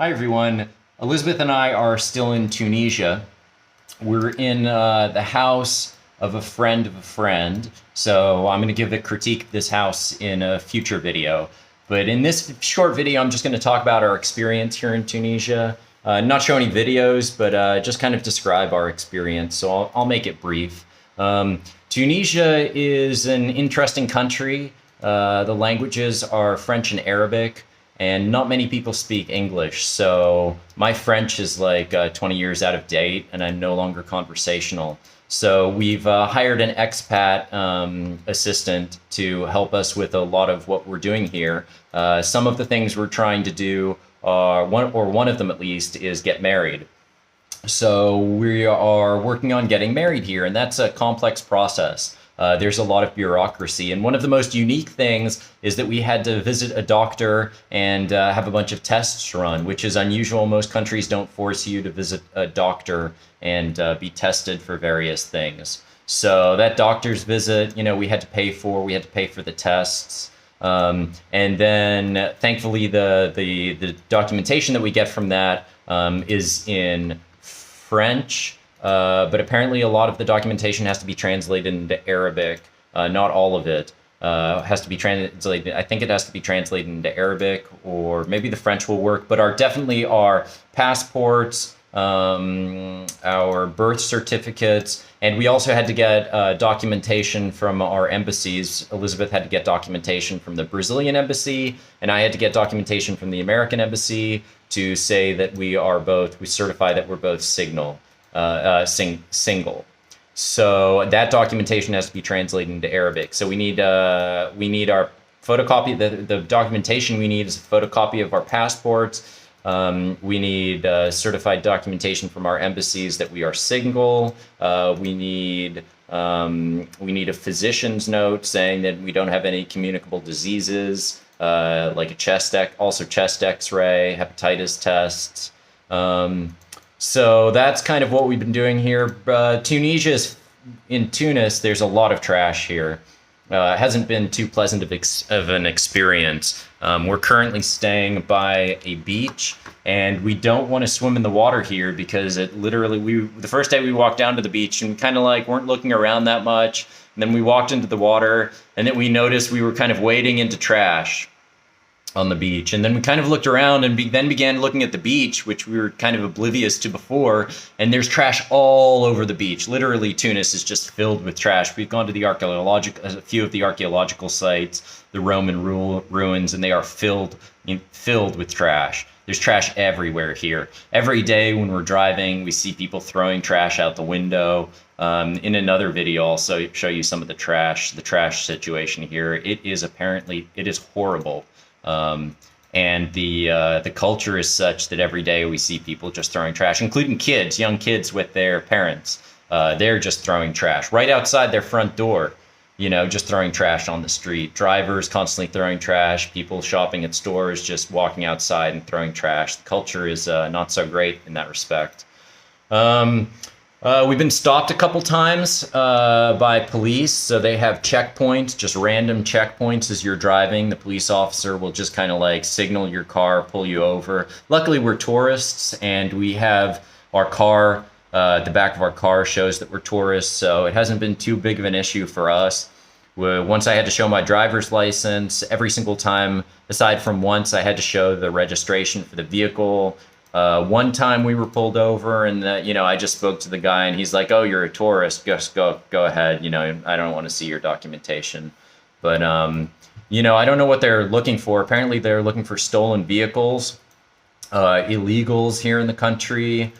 Hi, everyone. Elizabeth and I are still in Tunisia. We're in the house of a friend. So I'm going to give a critique of this house in a future video. But in this short video, I'm just going to talk about our experience here in Tunisia. Not show any videos, but just kind of describe our experience. So I'll make it brief. Tunisia is an interesting country. The languages are French and Arabic. And not many people speak English, so my French is like 20 years out of date, and I'm no longer conversational. So we've hired an expat assistant to help us with a lot of what we're doing here. Some of the things we're trying to do are, one of them at least, is get married. So we are working on getting married here, and that's a complex process. There's a lot of bureaucracy. And one of the most unique things is that we had to visit a doctor and have a bunch of tests run, which is unusual. Most countries don't force you to visit a doctor and be tested for various things. So that doctor's visit, we had to pay for. We had to pay for the tests. And then thankfully, the documentation that we get from that is in French. But apparently a lot of the documentation has to be translated into Arabic. Not all of it has to be translated. I think it has to be translated into Arabic, or maybe the French will work, but definitely our passports, our birth certificates, and we also had to get documentation from our embassies. Elizabeth had to get documentation from the Brazilian embassy, and I had to get documentation from the American embassy to say that we certify that we're both single. So that documentation has to be translated into Arabic. So we need our photocopy. The documentation we need is a photocopy of our passports. We need certified documentation from our embassies that we are single. We need a physician's note saying that we don't have any communicable diseases, like a chest X-ray, hepatitis tests. So that's kind of what we've been doing here. In Tunis, there's a lot of trash here. It hasn't been too pleasant of an experience. We're currently staying by a beach, and we don't want to swim in the water here because the first day we walked down to the beach and kind of like weren't looking around that much. And then we walked into the water, and then we noticed we were kind of wading into trash on the beach. And then we kind of looked around and then began looking at the beach, which we were kind of oblivious to before. And there's trash all over the beach. Literally, Tunis is just filled with trash. We've gone to a few of the archaeological sites, the Roman ruins, and they are filled with trash. There's trash everywhere here. Every day when we're driving, we see people throwing trash out the window. In another video, I'll show you some of the trash situation here. It is horrible. And the culture is such that every day we see people just throwing trash, including young kids with their parents. They're just throwing trash right outside their front door, just throwing trash on the street. Drivers constantly throwing trash, people shopping at stores, just walking outside and throwing trash. The culture is not so great in that respect. We've been stopped a couple times by police. So they have checkpoints, just random checkpoints as you're driving. The police officer will just kind of like signal your car, pull you over. Luckily, we're tourists, and we have our car, the back of our car shows that we're tourists. So it hasn't been too big of an issue for us. Once I had to show my driver's license, every single time, aside from once, I had to show the registration for the vehicle. One time we were pulled over, and I just spoke to the guy, and he's like, "Oh, you're a tourist. Just go ahead. I don't want to see your documentation." But I don't know what they're looking for. Apparently, they're looking for stolen vehicles, illegals here in the country.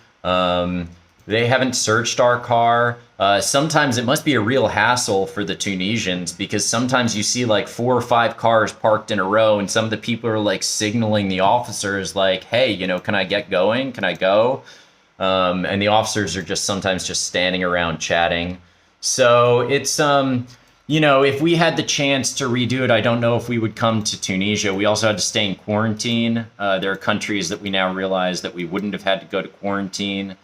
They haven't searched our car. Sometimes it must be a real hassle for the Tunisians, because sometimes you see like 4 or 5 cars parked in a row, and some of the people are like signaling the officers like, "Hey, can I get going? Can I go?" And the officers are sometimes just standing around chatting. So it's, if we had the chance to redo it, I don't know if we would come to Tunisia. We also had to stay in quarantine. There are countries that we now realize that we wouldn't have had to go to quarantine.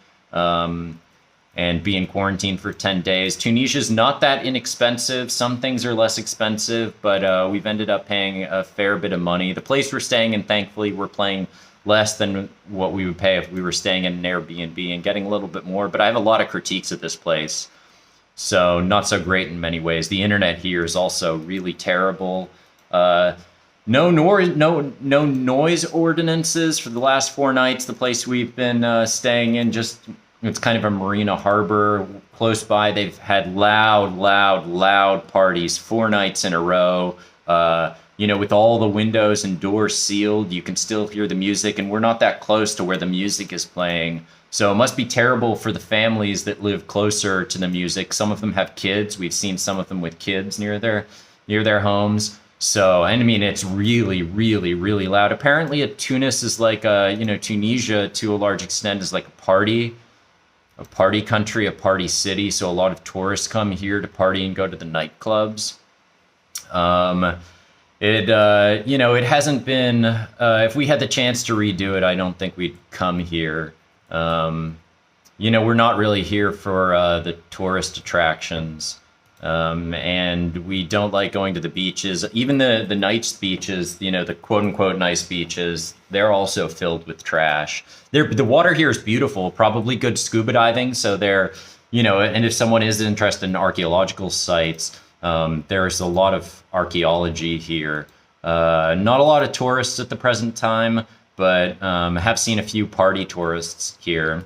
And be in quarantine for 10 days. Tunisia's not that inexpensive. Some things are less expensive, but we've ended up paying a fair bit of money. The place we're staying in, thankfully, we're paying less than what we would pay if we were staying in an Airbnb, and getting a little bit more. But I have a lot of critiques of this place. So not so great in many ways. The internet here is also really terrible. No noise ordinances for the last 4 nights. The place we've been staying in, just it's kind of a marina harbor close by. They've had loud parties 4 nights in a row. With all the windows and doors sealed, you can still hear the music, and we're not that close to where the music is playing. So it must be terrible for the families that live closer to the music. Some of them have kids. We've seen some of them with kids near their homes. So, and I mean, it's really, really, really loud. Apparently, Tunis is like, Tunisia to a large extent is like a party country, a party city. So a lot of tourists come here to party and go to the nightclubs. It hasn't been, if we had the chance to redo it, I don't think we'd come here. We're not really here for the tourist attractions. And we don't like going to the beaches. Even the nice beaches, the quote unquote nice beaches, they're also filled with trash. The water here is beautiful, probably good scuba diving. So and if someone is interested in archaeological sites, there's a lot of archaeology here. Not a lot of tourists at the present time, but have seen a few party tourists here.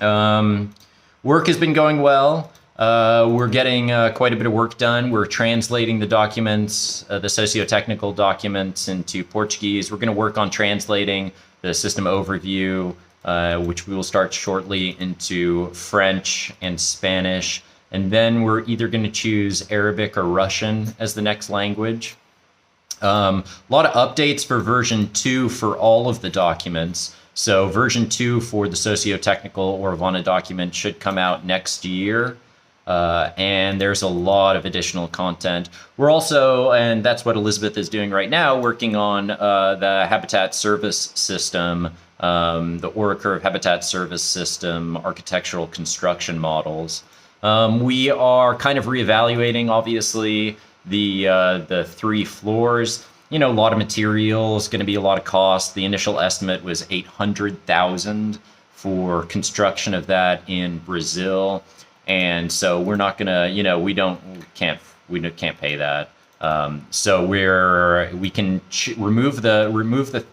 Work has been going well. We're getting quite a bit of work done. We're translating the documents, the socio-technical documents, into Portuguese. We're going to work on translating the system overview, which we will start shortly, into French and Spanish. And then we're either going to choose Arabic or Russian as the next language. A lot of updates for version 2 for all of the documents. So version 2 for the socio-technical or Vana document should come out next year. And there's a lot of additional content. We're also, and that's what Elizabeth is doing right now, working on the habitat service system, the Aura Curve habitat service system, architectural construction models. We are kind of reevaluating, obviously, the 3 floors. A lot of materials, going to be a lot of cost. The initial estimate was $800,000 for construction of that in Brazil. And so we're not gonna, we can't pay that. So we can remove the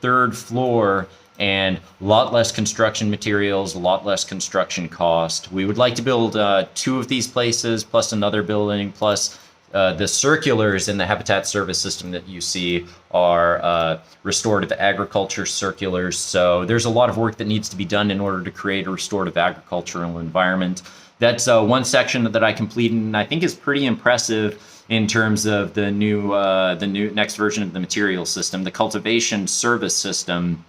3rd floor, and a lot less construction materials, a lot less construction cost. We would like to build 2 of these places, plus another building, plus the circulars in the habitat service system that you see are restorative agriculture circulars. So there's a lot of work that needs to be done in order to create a restorative agricultural environment. That's one section that I completed, and I think is pretty impressive in terms of the new next version of the material system. The cultivation service system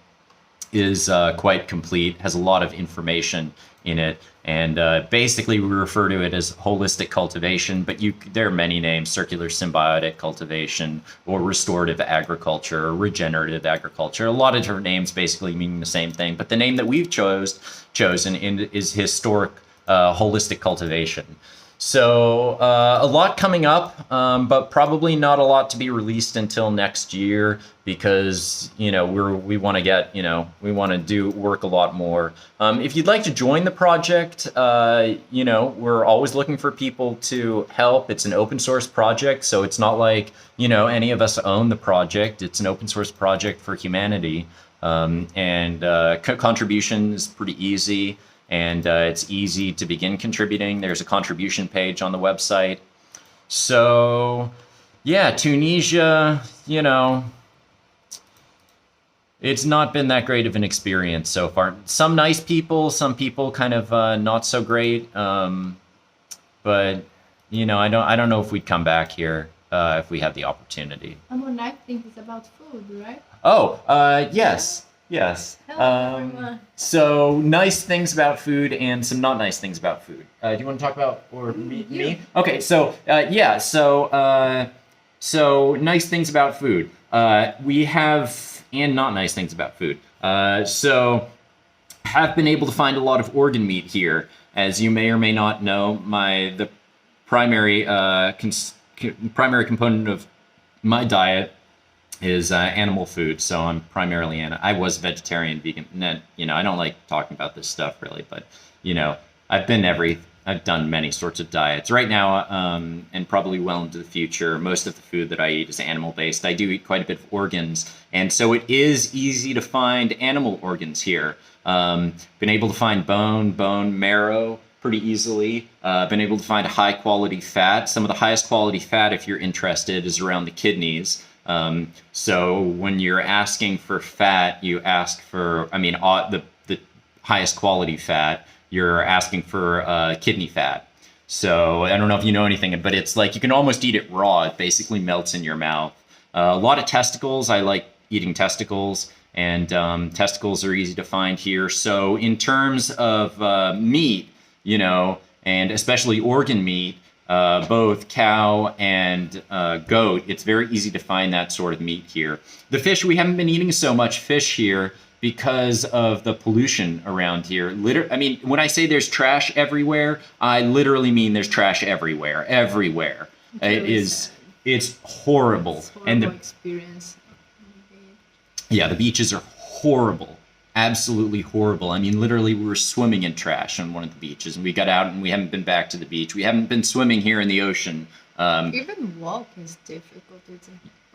is quite complete, has a lot of information in it, and basically we refer to it as holistic cultivation, but there are many names: circular symbiotic cultivation, or restorative agriculture, or regenerative agriculture. A lot of different names basically meaning the same thing, but the name that we've chosen is historic holistic cultivation. So a lot coming up, but probably not a lot to be released until next year, because we want to do work a lot more. If you'd like to join the project, we're always looking for people to help. It's an open source project, so it's not like any of us own the project. It's an open source project for humanity, and contribution is pretty easy. And it's easy to begin contributing. There's a contribution page on the website. So, yeah, Tunisia, it's not been that great of an experience so far. Some nice people, some people kind of not so great. But, I don't know if we'd come back here if we had the opportunity. And one nice thing is about food, right? Oh, yes. Yes. So nice things about food and some not nice things about food. Do you want to talk about me? Okay. So so nice things about food. We have, and not nice things about food. So have been able to find a lot of organ meat here. As you may or may not know, the primary component of my diet is animal food. So I'm primarily I was vegetarian, vegan. I don't like talking about this stuff really, but you know, I've done many sorts of diets right now, and probably well into the future. Most of the food that I eat is animal based. I do eat quite a bit of organs, and so it is easy to find animal organs here. Been able to find bone marrow pretty easily. Been able to find a high quality fat. Some of the highest quality fat, if you're interested, is around the kidneys. So when you're asking for fat, you ask for, the highest quality fat, you're asking for kidney fat. So I don't know if you know anything, but it's like you can almost eat it raw. It basically melts in your mouth. A lot of testicles. I like eating testicles, and testicles are easy to find here. So in terms of meat, and especially organ meat, both cow and goat, it's very easy to find that sort of meat here. The fish, we haven't been eating so much fish here because of the pollution around here. When I say there's trash everywhere, I literally mean there's trash everywhere. It's horrible. It's And horrible experience. the beaches are horrible. Absolutely horrible. Literally, we were swimming in trash on one of the beaches, and we got out and we haven't been back to the beach. We haven't been swimming here in the ocean. Even walk is difficult.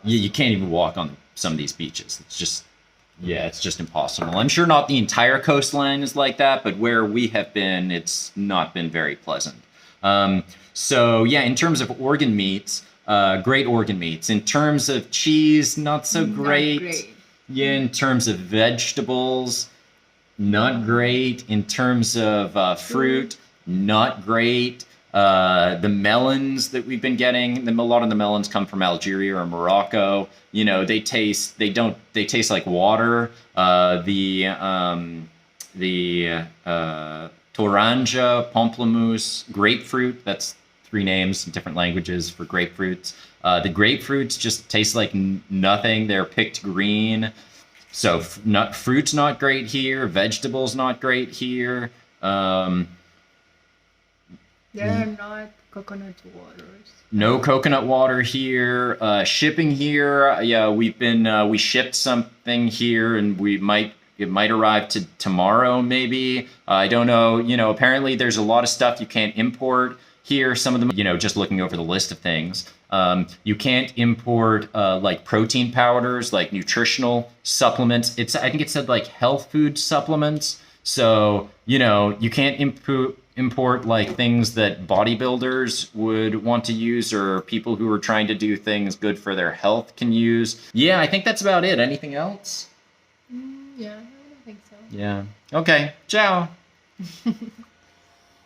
You can't even walk on some of these beaches. It's just impossible. I'm sure not the entire coastline is like that, but where we have been, it's not been very pleasant. In terms of organ meats, great organ meats. In terms of cheese, not so great. Not great. Yeah, in terms of vegetables, not great. In terms of fruit, not great. The melons that we've been getting, a lot of the melons come from Algeria or Morocco. They taste like water. The Toranja, pamplemousse, grapefruit. That's 3 names in different languages for grapefruits. The grapefruits just taste like nothing. They're picked green. So fruit's not great here. Vegetables not great here. There are not coconut waters. No coconut water here. Shipping here, we shipped something here, and it might arrive tomorrow maybe. I don't know. Apparently there's a lot of stuff you can't import here. Some of them, just looking over the list of things, you can't import like protein powders, like nutritional supplements. I think it said like health food supplements. So, you can't import like things that bodybuilders would want to use, or people who are trying to do things good for their health can use. Yeah, I think that's about it. Anything else? Yeah, I don't think so. Yeah. Okay. Ciao.